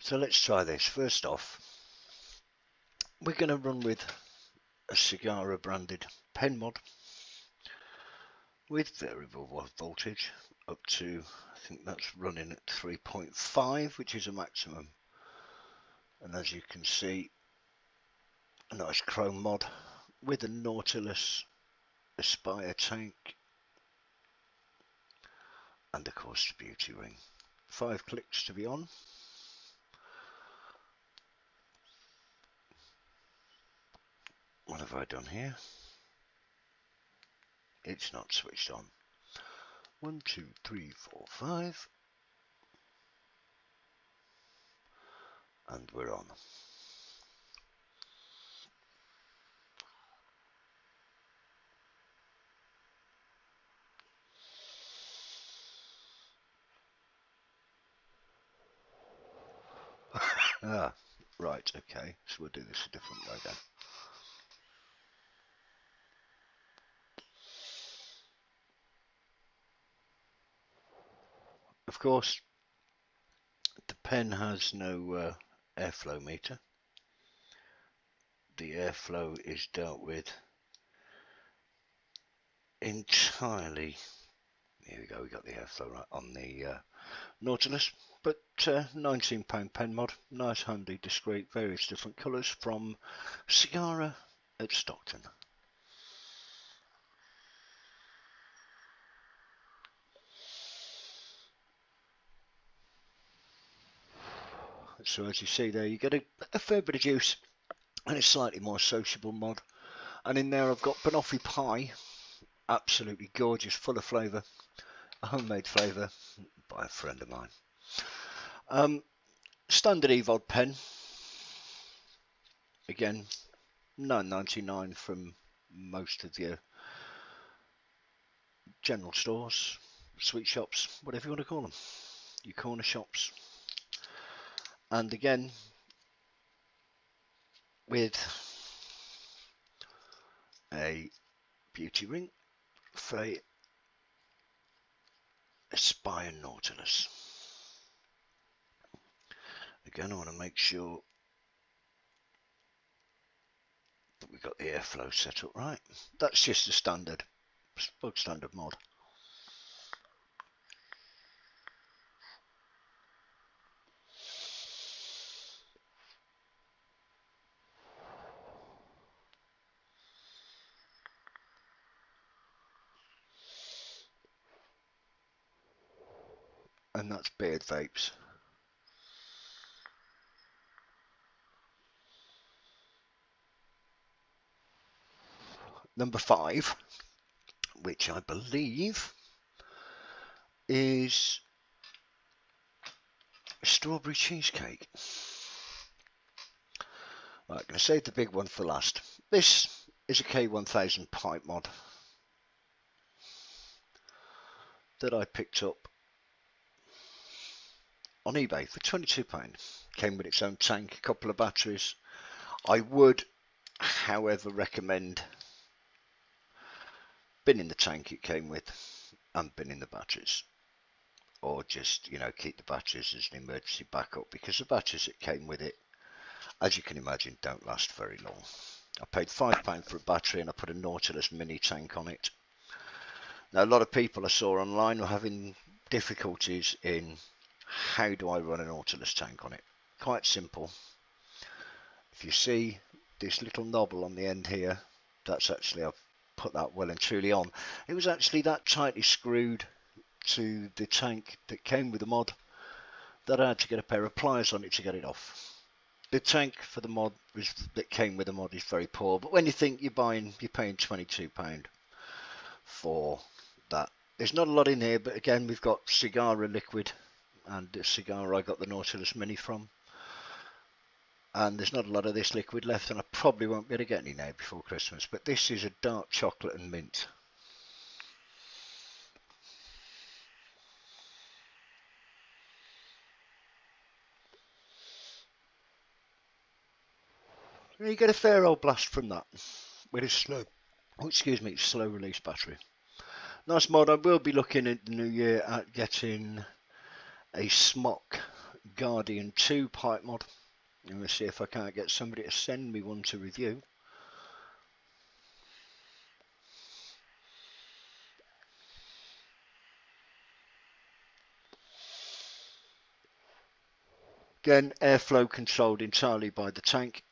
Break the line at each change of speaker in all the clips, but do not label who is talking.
So let's try this. First off, we're going to run with a Cigarra branded pen mod with variable voltage up to, I think that's running at 3.5, which is a maximum. And as you can see, a nice chrome mod with a Nautilus Aspire tank and of course the beauty ring. 5 clicks to be on. What have I done here? It's not switched on. 1, 2, 3, 4, 5. And we're on. Ah, right, okay. So we'll do this a different way then. Of course, the pen has no airflow meter. The airflow is dealt with entirely. Here we go, we got the airflow right on the Nautilus. But £19 pen mod, nice, handy, discreet, various different colours from Cigarra at Stockton. So as you see there, you get a fair bit of juice and a slightly more sociable mod. And in there I've got banoffee pie, absolutely gorgeous, full of flavour, a homemade flavour by a friend of mine. Standard EVOD pen, again £9.99 from most of your general stores, sweet shops, whatever you want to call them, your corner shops. And again, with a beauty ring for a Aspire Nautilus. Again, I want to make sure that we've got the airflow set up right. That's just a standard, bug standard mod. And that's Beard Vapes. Number 5, which I believe is strawberry cheesecake. Right, I'm going to save the big one for last. This is a K1000 pipe mod that I picked up on eBay for £22. Came with its own tank, a couple of batteries. I would, however, recommend binning the tank it came with and binning the batteries, or just, you know, keep the batteries as an emergency backup, because the batteries that came with it, as you can imagine, don't last very long. I paid £5 for a battery and I put a Nautilus mini tank on it. Now, a lot of people I saw online were having difficulties in how do I run a Nautilus tank on it. Quite simple. If you see this little knobble on the end here, that's actually, I've put that well and truly on. It was actually that tightly screwed to the tank that came with the mod that I had to get a pair of pliers on it to get it off. The tank for the mod that came with the mod is very poor, but when you think you're paying £22 for that, there's not a lot in here. But again, we've got Cigarra liquid and the Cigarra I got the Nautilus mini from, and there's not a lot of this liquid left, and I probably won't be able to get any now before Christmas. But this is a dark chocolate and mint. You get a fair old blast from that with a slow, slow release battery. Nice mod. I will be looking at the new year at getting a smock Guardian 2 pipe mod. I'm going to see if I can't get somebody to send me one to review. Again, airflow controlled entirely by the tank,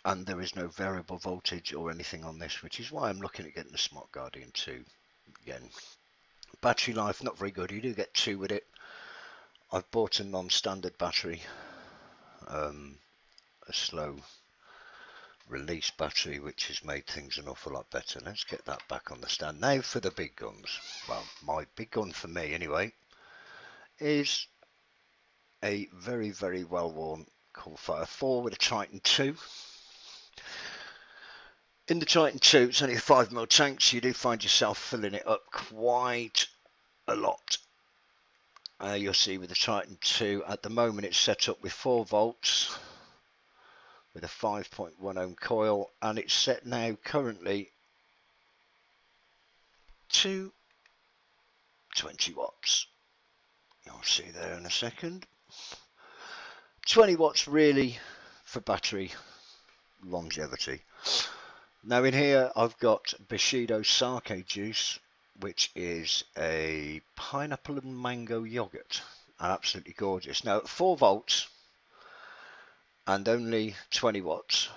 and there is no variable voltage or anything on this, which is why I'm looking at getting the Smart Guardian 2. Again, battery life not very good. You do get 2 with it. I've bought a non-standard battery, a slow release battery, which has made things an awful lot better. Let's get that back on the stand. Now for the big guns. Well, my big gun for me anyway is a very, very well worn Coalfire 4 with a Triton 2. In the Triton 2, it's only a 5mm tank, so you do find yourself filling it up quite a lot. You'll see with the Triton 2, at the moment it's set up with 4 volts with a 5.1 ohm coil, and it's set now currently to 20 watts. You'll see there in a second. 20 watts really for battery longevity. Now in here I've got Bushido Sake juice, which is a pineapple and mango yogurt. Absolutely gorgeous. Now at 4 volts and only 20 watts,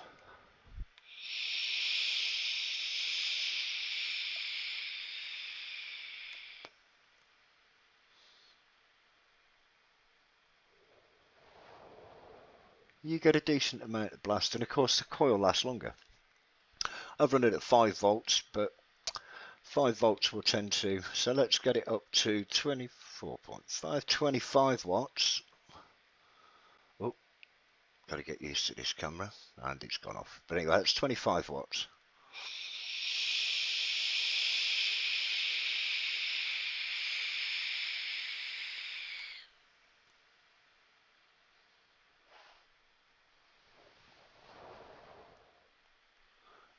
you get a decent amount of blast, and of course the coil lasts longer. I've run it at 5 volts, but 5 volts will tend to, so let's get it up to 24.5, 25 watts. Oh, got to get used to this camera, and it's gone off. But anyway, it's 25 watts.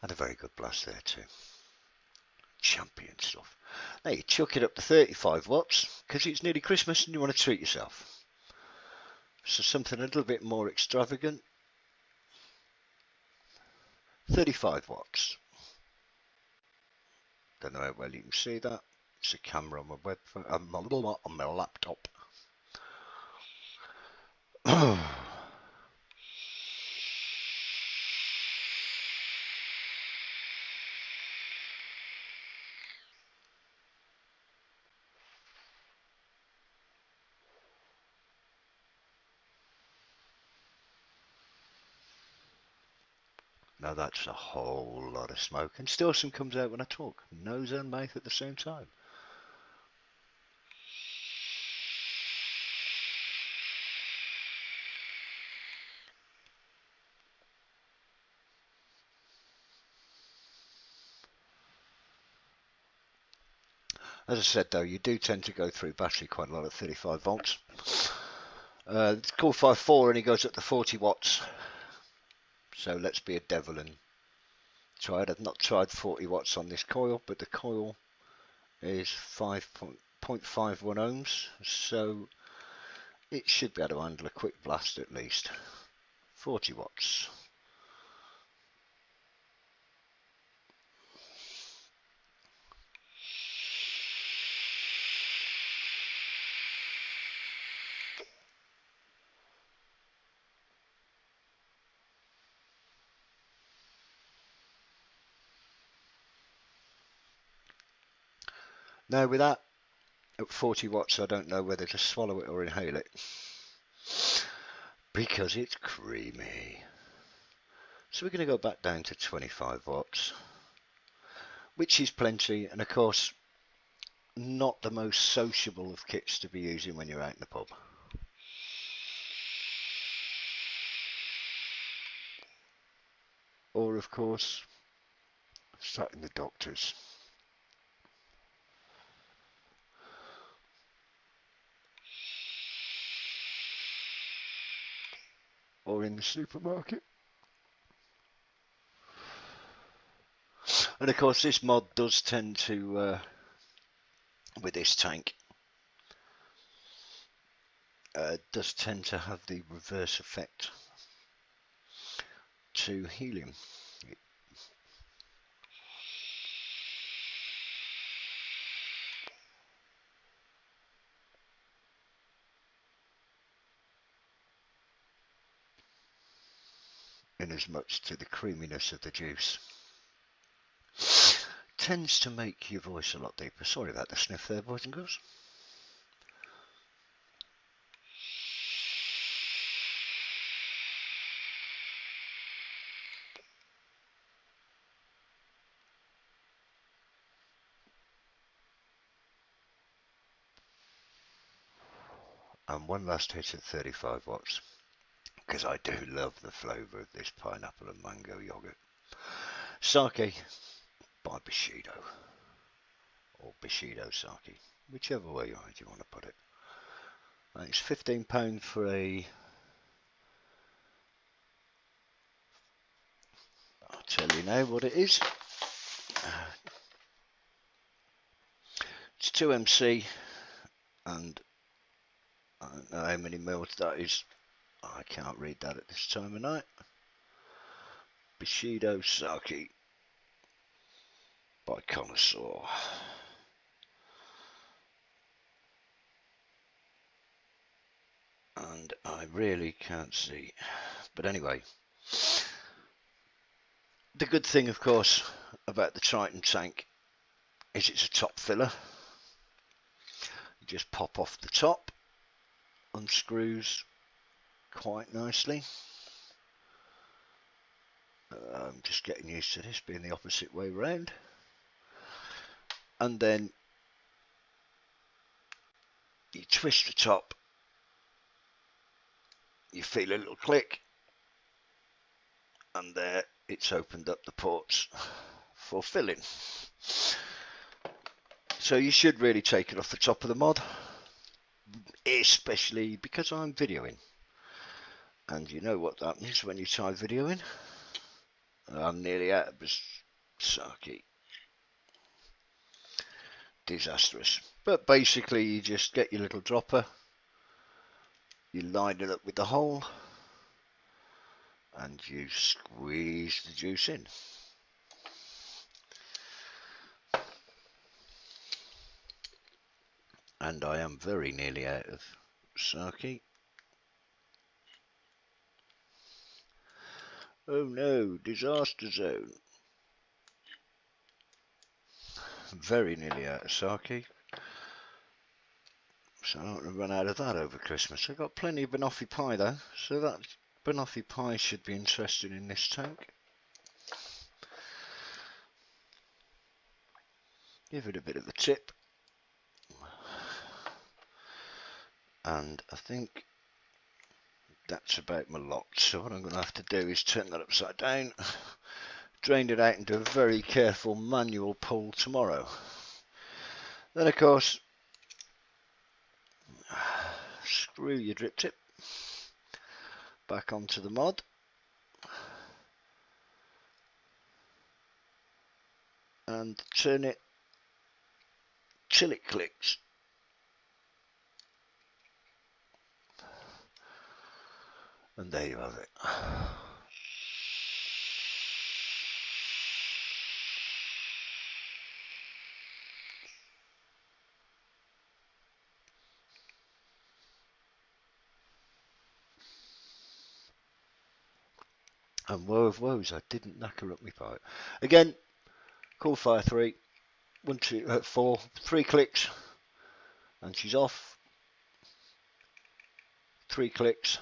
And a very good blast there too. Champion stuff. Now you chuck it up to 35 watts because it's nearly Christmas and you want to treat yourself. So something a little bit more extravagant. 35 watts. Don't know how well you can see that. It's a camera on my webphone, on my laptop. Now that's a whole lot of smoke, and still some comes out when I talk. Nose and mouth at the same time. As I said though, you do tend to go through battery quite a lot at 35 volts. The Coalfire 4 only goes up to 40 watts. So let's be a devil and try it. I've not tried 40 watts on this coil, but the coil is 5.51 ohms, so it should be able to handle a quick blast at least. 40 watts. Now with that, at 40 watts, I don't know whether to swallow it or inhale it, because it's creamy. So we're going to go back down to 25 watts, which is plenty, and of course, not the most sociable of kits to be using when you're out in the pub. Or of course, sat in the doctor's. Or in the supermarket. And of course this mod does tend to, with this tank, does tend to have the reverse effect to helium. In as much to the creaminess of the juice tends to make your voice a lot deeper. Sorry about the sniff there, boys and girls. And one last hit at 35 watts, because I do love the flavour of this pineapple and mango yogurt. Sake by Bushido, or Bushido Sake, whichever way you want to put it. And it's £15 for a, I'll tell you now what it is. It's 2MC, and I don't know how many mils that is. I can't read that at this time of night. Bushido Sake by Connoisseur. And I really can't see. But anyway, the good thing, of course, about the Triton tank is it's a top filler. You just pop off the top, unscrews quite nicely. I'm just getting used to this being the opposite way round. And then you twist the top, you feel a little click, and there it's opened up the ports for filling. So you should really take it off the top of the mod, especially because I'm videoing. And you know what happens when you try videoing. I'm nearly out of sake. Disastrous. But basically you just get your little dropper, you line it up with the hole, and you squeeze the juice in. And I am very nearly out of sake. Oh no, disaster zone. Very nearly out of sake. So I don't want to run out of that over Christmas. I've got plenty of banoffee pie though, so that banoffee pie should be interesting in this tank. Give it a bit of a tip. And I think that's about my lot. So what I'm going to have to do is turn that upside down, drain it out and do a very careful manual pull tomorrow. Then of course, screw your drip tip back onto the mod. And turn it till it clicks. And there you have it. And woe of woes, I didn't knacker up my pipe. Again, cool fire 3, 1, 2, 4, 3 clicks, and she's off. 3 clicks,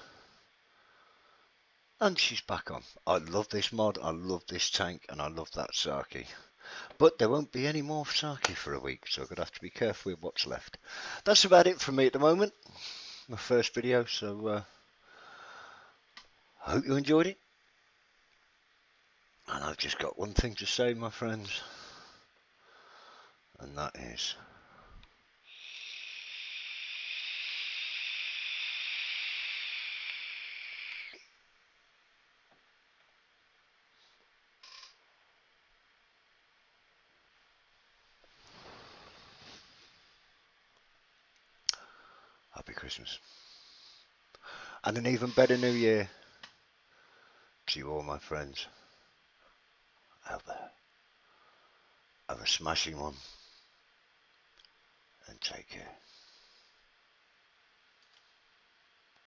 and she's back on. I love this mod, I love this tank, and I love that sake. But there won't be any more sake for a week, so I'm going to have to be careful with what's left. That's about it from me at the moment. My first video, so I hope you enjoyed it. And I've just got one thing to say, my friends, and that is Happy Christmas. And an even better New Year to you all, my friends out there. Have a smashing one and take care.